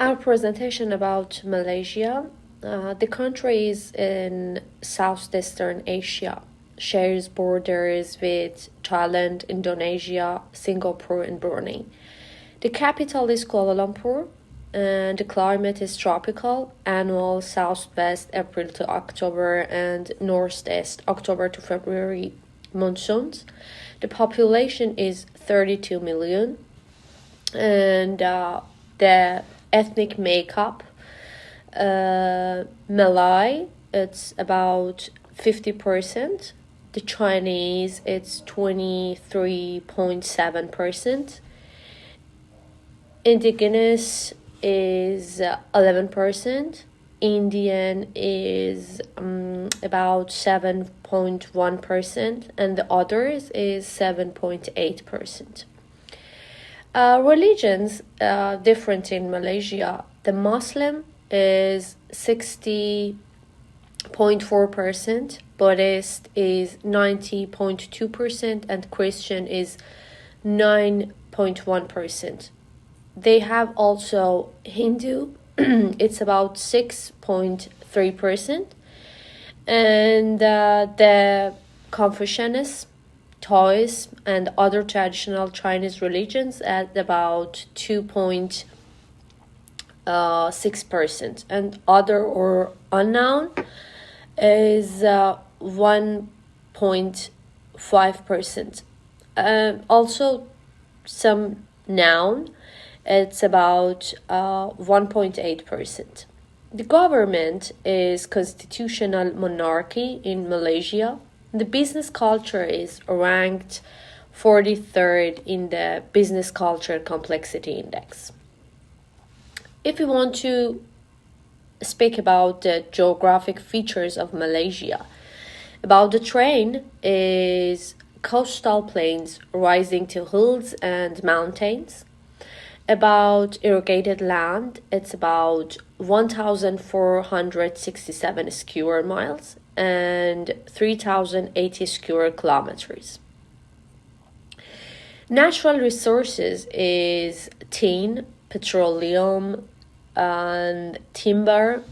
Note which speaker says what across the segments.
Speaker 1: Our presentation about Malaysia. The country is in southeastern Asia, shares borders with Thailand, Indonesia, Singapore, and Brunei. The capital is Kuala Lumpur, and the climate is tropical, annual southwest April to October and northeast October to February monsoons. The population is 32 million, and the ethnic makeup, Malay, it's about 50%. The Chinese, it's 23.7%. Indigenous is 11%. Indian is about 7.1%, and the others is 7.8%. Religions different in Malaysia. The Muslim is 60.4%, Buddhist is 90.2%, and Christian is 9.1%. They have also Hindu, it's about 6.3%, and the Confucianist, Taoism, and other traditional Chinese religions at about 2.6%, and other or unknown is 1.5%. Also, some noun, it's about 1.8%. The government is constitutional monarchy in Malaysia. The business culture is ranked 43rd in the Business Culture Complexity Index. If we want to speak about the geographic features of Malaysia, about the terrain is coastal plains rising to hills and mountains. About irrigated land, it's about 1,467 square miles and 3,080 square kilometers. Natural resources is tin, petroleum, and timber,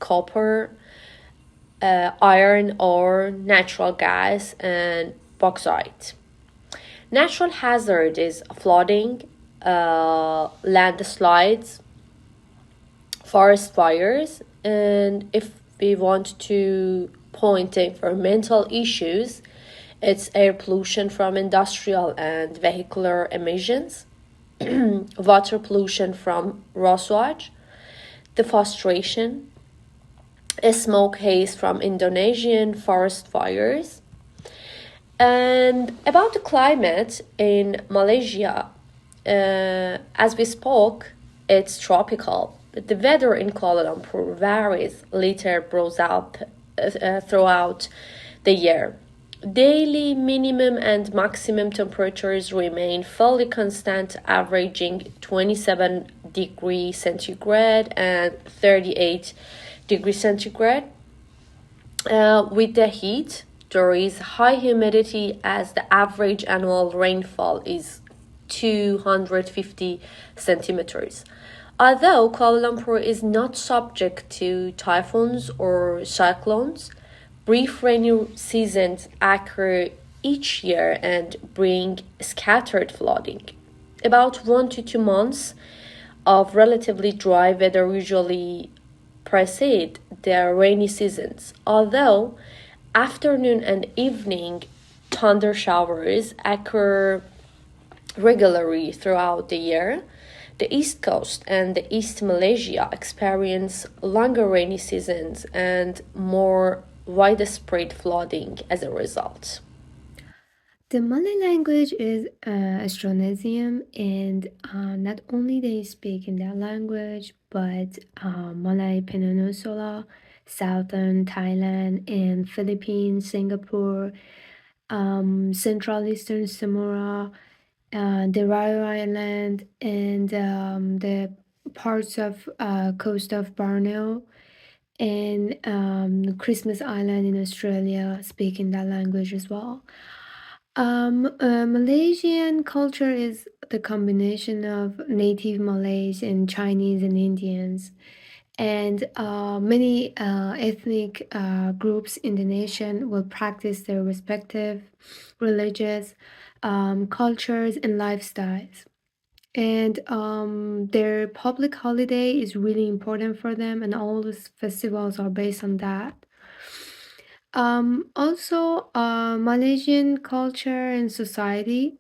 Speaker 1: copper, iron ore, natural gas, and bauxite. Natural hazard is flooding, landslides, forest fires, and if we want to point to environmental issues, it's air pollution from industrial and vehicular emissions, water pollution from roadways, deforestation, smoke haze from Indonesian forest fires. And about the climate in Malaysia, as we spoke, it's tropical. The weather in Kuala Lumpur varies little throughout the year. Daily minimum and maximum temperatures remain fairly constant, averaging 27 degrees centigrade and 38 degrees centigrade. With the heat, there is high humidity as the average annual rainfall is 250 centimeters. Although Kuala Lumpur is not subject to typhoons or cyclones, brief rainy seasons occur each year and bring scattered flooding. About 1 to 2 months of relatively dry weather usually precede the rainy seasons, although afternoon and evening thunder showers occur regularly throughout the year. The East Coast and the East Malaysia experience longer rainy seasons and more widespread flooding as a result.
Speaker 2: The Malay language is Austronesian, and not only they speak in that language, but Malay Peninsula, Southern Thailand, and Philippines, Singapore, Central Eastern Samora, the Rio Island, and the parts of coast of Borneo, and Christmas Island in Australia speak in that language as well. Malaysian culture is the combination of native Malays and Chinese and Indians. And many ethnic groups in the nation will practice their respective religious cultures and lifestyles. And their public holiday is really important for them, and all these festivals are based on that. Also, Malaysian culture and society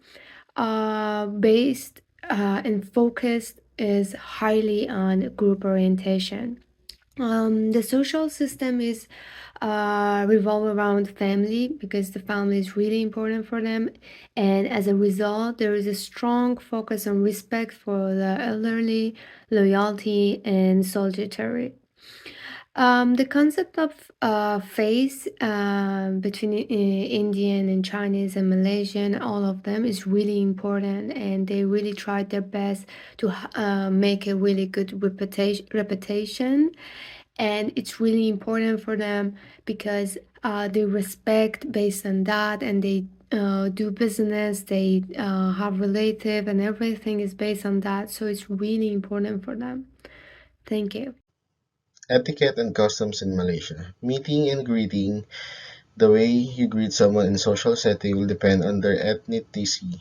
Speaker 2: based and focused is highly on group orientation. The social system is revolve around family because the family is really important for them, and as a result, there is a strong focus on respect for the elderly, loyalty, and solidarity. The concept of face between Indian and Chinese and Malaysian, all of them, is really important, and they really tried their best to make a really good reputation. And it's really important for them because they respect based on that, and they do business, they have relative, and everything is based on that. So it's really important for them. Thank you.
Speaker 3: Etiquette and customs in Malaysia. Meeting and greeting. The way you greet someone in social setting will depend on their ethnicity.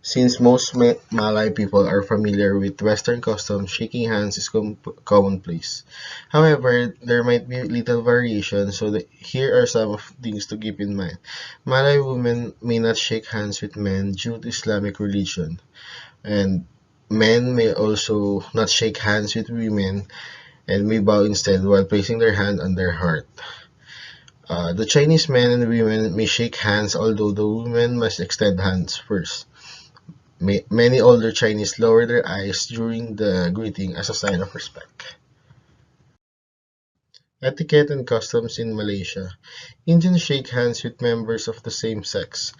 Speaker 3: Since most Malay people are familiar with Western customs, shaking hands is commonplace. However, there might be little variation, so here are some of things to keep in mind. Malay women may not shake hands with men due to Islamic religion, and men may also not shake hands with women and may bow instead while placing their hand on their heart. The Chinese men and women may shake hands, although the women must extend hands first. Many older Chinese lower their eyes during the greeting as a sign of respect. Etiquette and customs in Malaysia. Indians shake hands with members of the same sex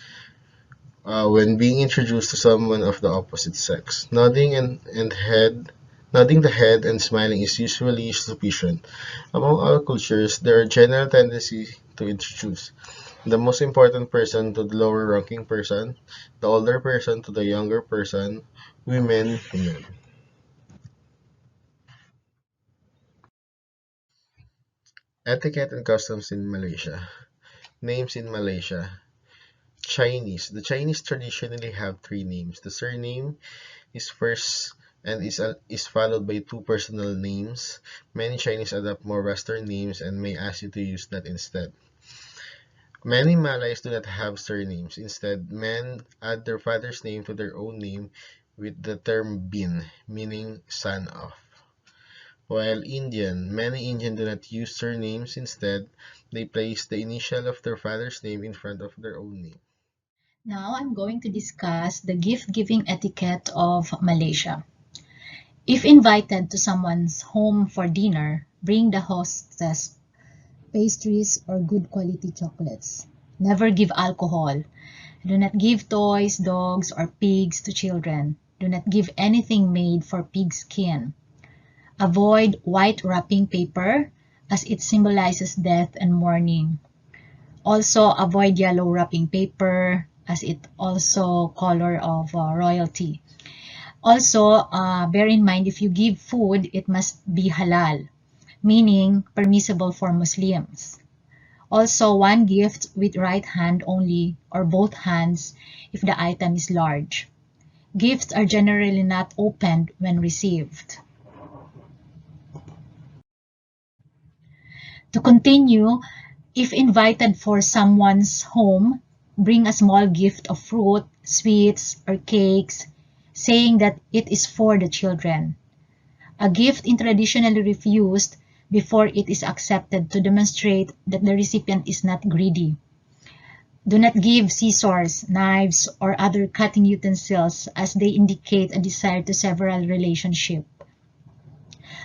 Speaker 3: when being introduced to someone of the opposite sex. Nodding the head and smiling is usually sufficient. Among all cultures, there are general tendency to introduce the most important person to the lower ranking person, the older person to the younger person, women to men. Etiquette and customs in Malaysia. Names in Malaysia. Chinese. The Chinese traditionally have three names. The surname is first and is followed by two personal names. Many Chinese adopt more Western names and may ask you to use that instead. Many Malays do not have surnames. Instead, men add their father's name to their own name with the term bin, meaning son of. While many Indian do not use surnames. Instead, they place the initial of their father's name in front of their own name.
Speaker 4: Now I'm going to discuss the gift-giving etiquette of Malaysia. If invited to someone's home for dinner, bring the hostess pastries or good quality chocolates. Never give alcohol. Do not give toys, dogs, or pigs to children. Do not give anything made for pig skin. Avoid white wrapping paper as it symbolizes death and mourning. Also, avoid yellow wrapping paper as it also color of royalty. Also, bear in mind if you give food, it must be halal, meaning permissible for Muslims. Also, one gift with right hand only or both hands if the item is large. Gifts are generally not opened when received. To continue, if invited for someone's home, bring a small gift of fruit, sweets, or cakes, saying that it is for the children. A gift is traditionally refused before it is accepted to demonstrate that the recipient is not greedy. Do not give scissors, knives, or other cutting utensils as they indicate a desire to sever a relationship.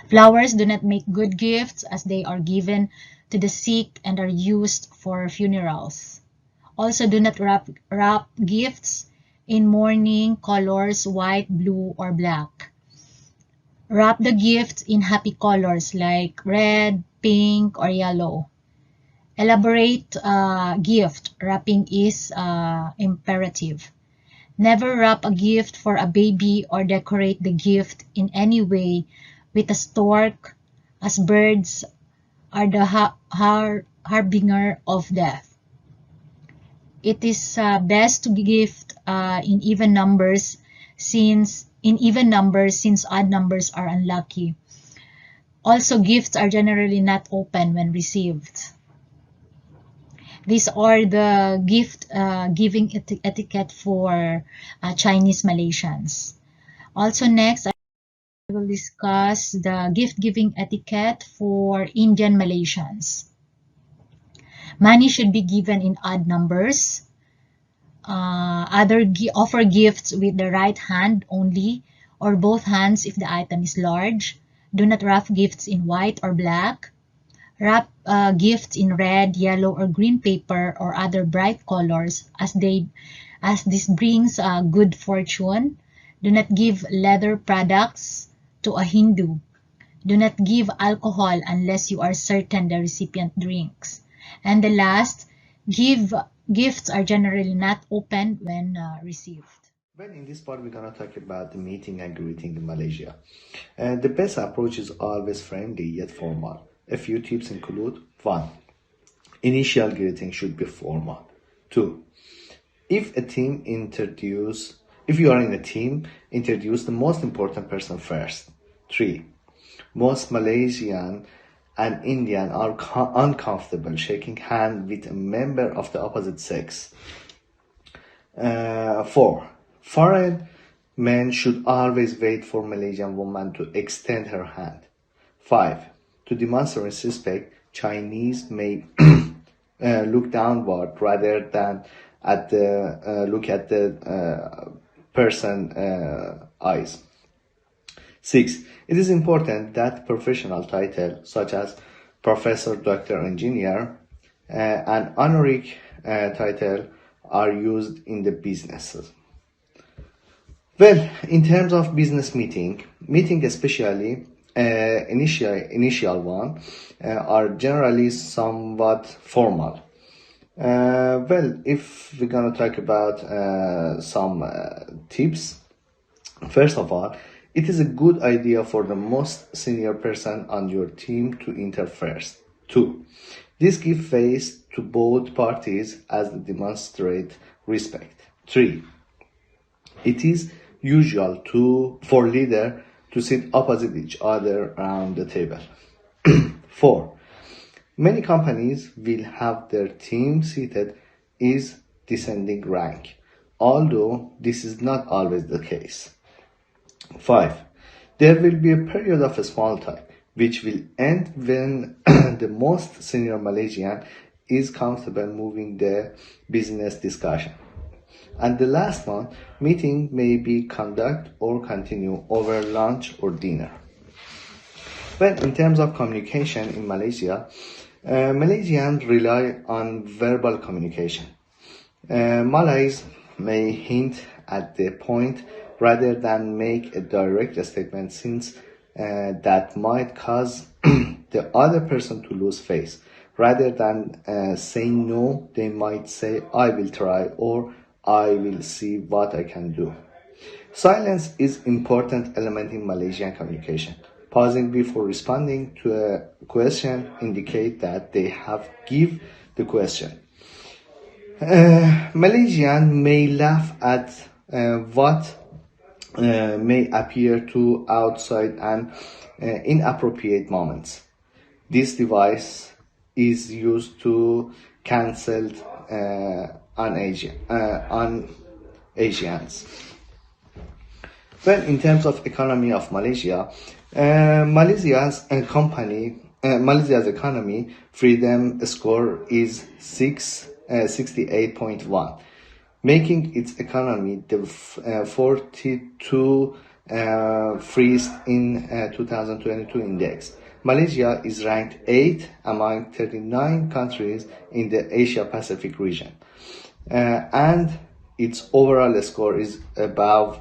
Speaker 4: Flowers do not make good gifts as they are given to the sick and are used for funerals. Also, do not wrap gifts in mourning colors, white, blue, or black. Wrap the gifts in happy colors like red, pink, or yellow. Elaborate gift wrapping is imperative. Never wrap a gift for a baby or decorate the gift in any way with a stork, as birds are the harbinger of death. It is best to gift in even numbers since odd numbers are unlucky. Also, gifts are generally not open when received. These are the gift giving etiquette for Chinese Malaysians. Also next, I will discuss the gift giving etiquette for Indian Malaysians. Money should be given in odd numbers. Offer gifts with the right hand only or both hands if the item is large. Do not wrap gifts in white or black. Wrap gifts in red, yellow, or green paper or other bright colors as this brings good fortune. Do not give leather products to a Hindu. Do not give alcohol unless you are certain the recipient drinks. And the last, gifts are generally not opened when received.
Speaker 5: Well, in this part, we're going to talk about the meeting and greeting in Malaysia. The best approach is always friendly yet formal. A few tips include 1. Initial greeting should be formal. 2. If you are in a team, introduce the most important person first. 3. Most Malaysian and Indian are uncomfortable shaking hands with a member of the opposite sex. 4. Foreign men should always wait for Malaysian woman to extend her hand. 5. To demonstrate respect, Chinese may look downward rather than look at the person eyes. 6. It is important that professional titles such as professor, doctor, engineer, and honorific title are used in the businesses. Well, in terms of business meeting especially initial one are generally somewhat formal. Well, if we're gonna talk about some tips, first of all, it is a good idea for the most senior person on your team to enter first. 2. This gives face to both parties as they demonstrate respect. 3. It is usual for leader to sit opposite each other around the table. 4. Many companies will have their team seated is descending rank, although this is not always the case. 5. There will be a period of small talk, which will end when the most senior Malaysian is comfortable moving the business discussion. And the last one, meeting may be conduct or continue over lunch or dinner. Well, in terms of communication in Malaysia, Malaysians rely on verbal communication. Malays may hint at the point rather than make a direct statement, since that might cause the other person to lose face. Rather than saying no, they might say, I will try, or I will see what I can do. Silence is important element in Malaysian communication. Pausing before responding to a question indicate that they have give the question. Malaysian may laugh at what may appear to outside and inappropriate moments. This device is used to cancel on Asians. Well, in terms of economy of Malaysia, Malaysia's economy freedom score is 68.1, making its economy the 42 freest in 2022 index. Malaysia is ranked 8th among 39 countries in the Asia Pacific region, and its overall score is above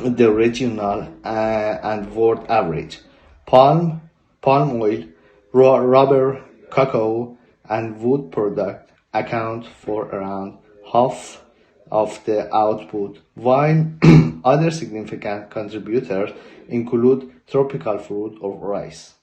Speaker 5: the regional and world average. Palm oil, rubber, cacao, and wood product account for around half of the output, while other significant contributors include tropical fruit or rice.